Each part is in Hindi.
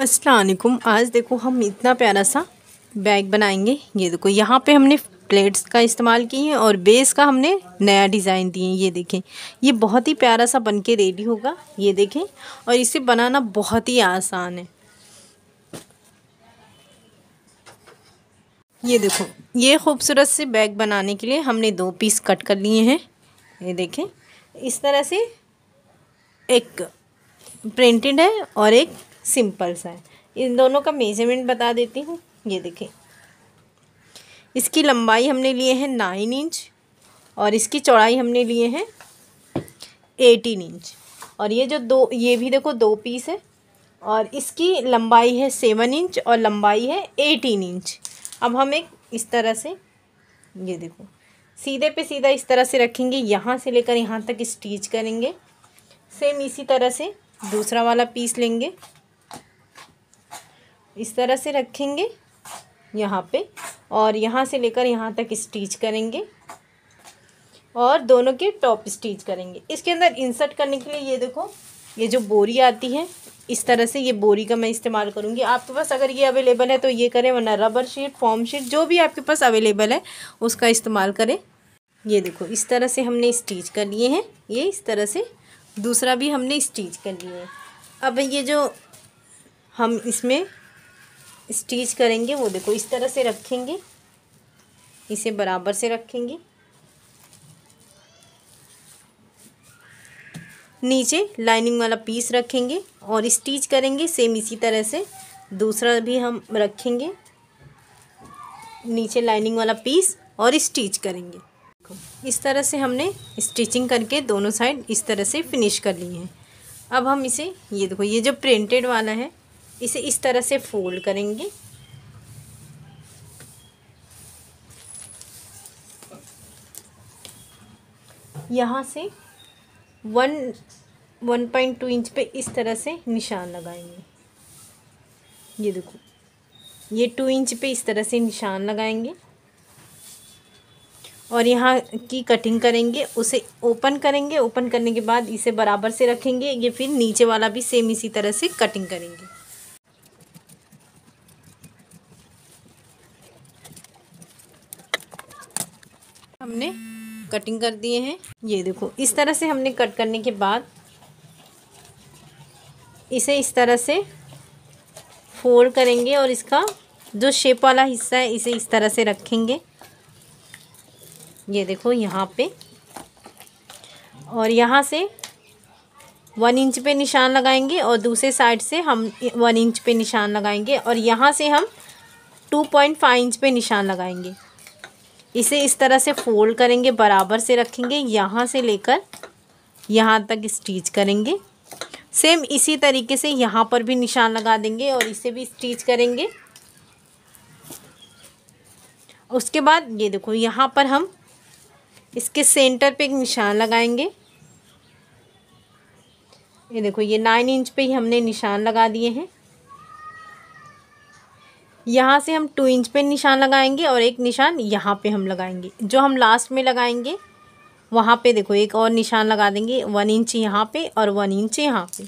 अस्सलाम वालेकुम। आज देखो हम इतना प्यारा सा बैग बनाएंगे। ये देखो यहाँ पे हमने प्लेट्स का इस्तेमाल किए हैं और बेस का हमने नया डिज़ाइन दिए हैं। ये देखें, ये बहुत ही प्यारा सा बनके रेडी होगा। ये देखें, और इसे बनाना बहुत ही आसान है। ये देखो, ये खूबसूरत से बैग बनाने के लिए हमने 2 पीस कट कर लिए हैं। ये देखें, इस तरह से एक प्रिंटेड है और एक सिंपल सा है। इन दोनों का मेजरमेंट बता देती हूँ। ये देखें, इसकी लंबाई हमने लिए हैं 9 इंच और इसकी चौड़ाई हमने लिए हैं 18 इंच। और ये जो ये भी देखो 2 पीस है और इसकी लंबाई है 7 इंच और लंबाई है 18 इंच। अब हम एक इस तरह से, ये देखो, सीधे पे सीधा इस तरह से रखेंगे। यहाँ से लेकर यहाँ तक स्टिच करेंगे। सेम इसी तरह से दूसरा वाला पीस लेंगे, इस तरह से रखेंगे यहाँ पे और यहाँ से लेकर यहाँ तक स्टिच करेंगे और दोनों के टॉप स्टिच करेंगे। इसके अंदर इंसर्ट करने के लिए ये देखो, ये जो बोरी आती है इस तरह से, ये बोरी का मैं इस्तेमाल करूँगी। आपके पास अगर ये अवेलेबल है तो ये करें, वरना रबर शीट, फॉर्म शीट, जो भी आपके पास अवेलेबल है उसका इस्तेमाल करें। ये देखो, इस तरह से हमने स्टिच कर लिए हैं। ये इस तरह से दूसरा भी हमने स्टिच कर लिए हैं। अब ये जो हम इसमें स्टिच करेंगे वो देखो इस तरह से रखेंगे, इसे बराबर से रखेंगे, नीचे लाइनिंग वाला पीस रखेंगे और स्टिच करेंगे। सेम इसी तरह से दूसरा भी हम रखेंगे, नीचे लाइनिंग वाला पीस और स्टिच करेंगे। इस तरह से हमने स्टिचिंग करके दोनों साइड इस तरह से फिनिश कर लिए हैं। अब हम इसे, ये देखो, ये जो प्रिंटेड वाला है इसे इस तरह से फोल्ड करेंगे। यहाँ से 1.2 इंच पे इस तरह से निशान लगाएंगे। ये देखो, ये 2 इंच पे इस तरह से निशान लगाएंगे और यहाँ की कटिंग करेंगे, उसे ओपन करेंगे। ओपन करने के बाद इसे बराबर से रखेंगे। ये फिर नीचे वाला भी सेम इसी तरह से कटिंग करेंगे। हमने कटिंग कर दिए हैं। ये देखो, इस तरह से हमने कट करने के बाद इसे इस तरह से फोल्ड करेंगे और इसका जो शेप वाला हिस्सा है इसे इस तरह से रखेंगे। ये देखो यहाँ पे, और यहाँ से 1 इंच पे निशान लगाएंगे और दूसरे साइड से हम 1 इंच पे निशान लगाएंगे और यहाँ से हम 2.5 इंच पे निशान लगाएंगे। इसे इस तरह से फोल्ड करेंगे, बराबर से रखेंगे, यहाँ से लेकर यहाँ तक स्टिच करेंगे। सेम इसी तरीके से यहाँ पर भी निशान लगा देंगे और इसे भी स्टिच करेंगे। उसके बाद ये देखो, यहाँ पर हम इसके सेंटर पे एक निशान लगाएंगे। ये देखो, ये 9 इंच पे ही हमने निशान लगा दिए हैं। यहाँ से हम 2 इंच पे निशान लगाएंगे और एक निशान यहाँ पे हम लगाएंगे। जो हम लास्ट में लगाएंगे वहाँ पे देखो एक और निशान लगा देंगे, 1 इंच यहाँ पे और 1 इंच यहाँ पे।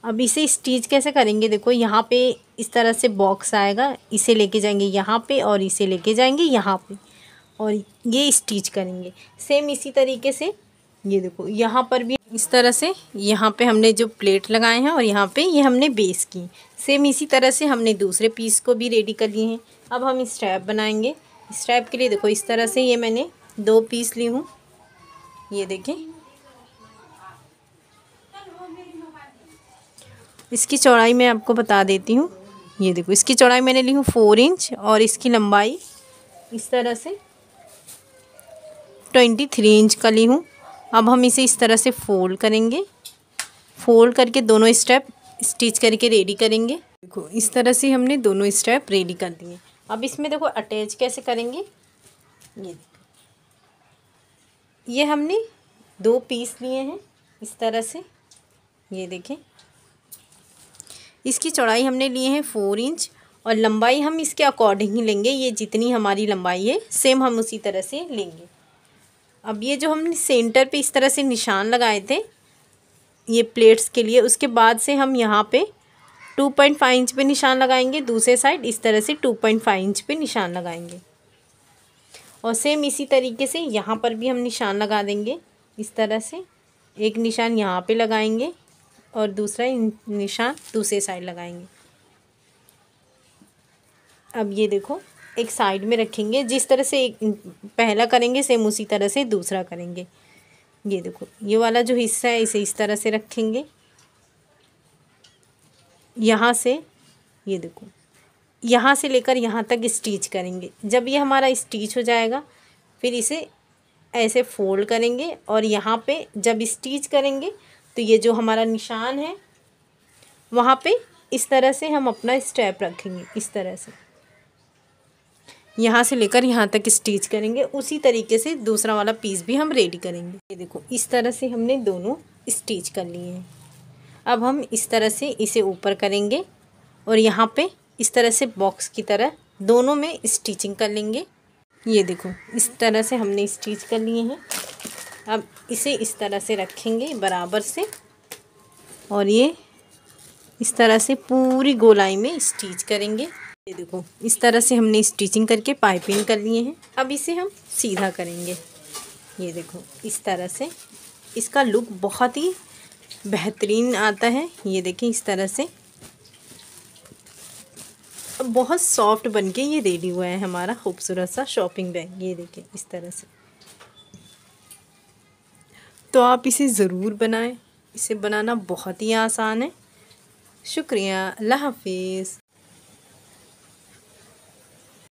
अब इसे स्टिच कैसे करेंगे, देखो यहाँ पे इस तरह से बॉक्स आएगा, इसे लेके जाएंगे यहाँ पे और इसे लेके जाएंगे यहाँ पे और ये स्टिच करेंगे। सेम इसी तरीके से ये देखो, यहाँ पर भी इस तरह से, यहाँ पे हमने जो प्लेट लगाए हैं और यहाँ पे ये हमने बेस की। सेम इसी तरह से हमने दूसरे पीस को भी रेडी कर लिए हैं। अब हम स्ट्रैप बनाएंगे। स्ट्रैप के लिए देखो इस तरह से ये मैंने 2 पीस ली हूँ। ये देखें, इसकी चौड़ाई मैं आपको बता देती हूँ। ये देखो, इसकी चौड़ाई मैंने ली हूँ 4 इंच और इसकी लंबाई इस तरह से 23 इंच का ली हूँ। अब हम इसे इस तरह से फोल्ड करेंगे, फोल्ड करके दोनों स्टेप स्टिच करके रेडी करेंगे। देखो, इस तरह से हमने दोनों स्टेप रेडी कर दिए। अब इसमें देखो अटैच कैसे करेंगे। ये हमने 2 पीस लिए हैं इस तरह से। ये देखें, इसकी चौड़ाई हमने लिए हैं 4 इंच और लंबाई हम इसके अकॉर्डिंग ही लेंगे। ये जितनी हमारी लंबाई है सेम हम उसी तरह से लेंगे। अब ये जो हमने सेंटर पे इस तरह से निशान लगाए थे ये प्लेट्स के लिए, उसके बाद से हम यहाँ पे 2.5 इंच पे निशान लगाएंगे, दूसरे साइड इस तरह से 2.5 इंच पे निशान लगाएंगे। और सेम इसी तरीके से यहाँ पर भी हम निशान लगा देंगे। इस तरह से एक निशान यहाँ पे लगाएंगे और दूसरा निशान दूसरे साइड लगाएंगे। अब ये देखो एक साइड में रखेंगे, जिस तरह से एक पहला करेंगे सेम उसी तरह से दूसरा करेंगे। ये देखो ये वाला जो हिस्सा है इसे इस तरह से रखेंगे, यहाँ से ये देखो यहाँ से लेकर यहाँ तक स्टिच करेंगे। जब ये हमारा स्टिच हो जाएगा फिर इसे ऐसे फोल्ड करेंगे और यहाँ पे जब स्टिच करेंगे तो ये जो हमारा निशान है वहाँ पे इस तरह से हम अपना स्टेप रखेंगे। इस तरह से यहाँ से लेकर यहाँ तक स्टिच करेंगे। उसी तरीके से दूसरा वाला पीस भी हम रेडी करेंगे। ये देखो इस तरह से हमने दोनों स्टिच कर लिए हैं। अब हम इस तरह से इसे ऊपर करेंगे और यहाँ पे इस तरह से बॉक्स की तरह दोनों में स्टिचिंग कर लेंगे। ये देखो इस तरह से हमने स्टिच कर लिए हैं। अब इसे इस तरह से रखेंगे बराबर से और ये इस तरह से पूरी गोलाई में स्टिच करेंगे। ये देखो इस तरह से हमने स्टिचिंग करके पाइपिंग कर लिए हैं। अब इसे हम सीधा करेंगे। ये देखो इस तरह से इसका लुक बहुत ही बेहतरीन आता है। ये देखिए इस तरह से बहुत सॉफ्ट बनके ये रेडी हुआ है हमारा खूबसूरत सा शॉपिंग बैग। ये देखिए इस तरह से। तो आप इसे ज़रूर बनाएं, इसे बनाना बहुत ही आसान है। शुक्रिया, अल्लाह हाफिज़।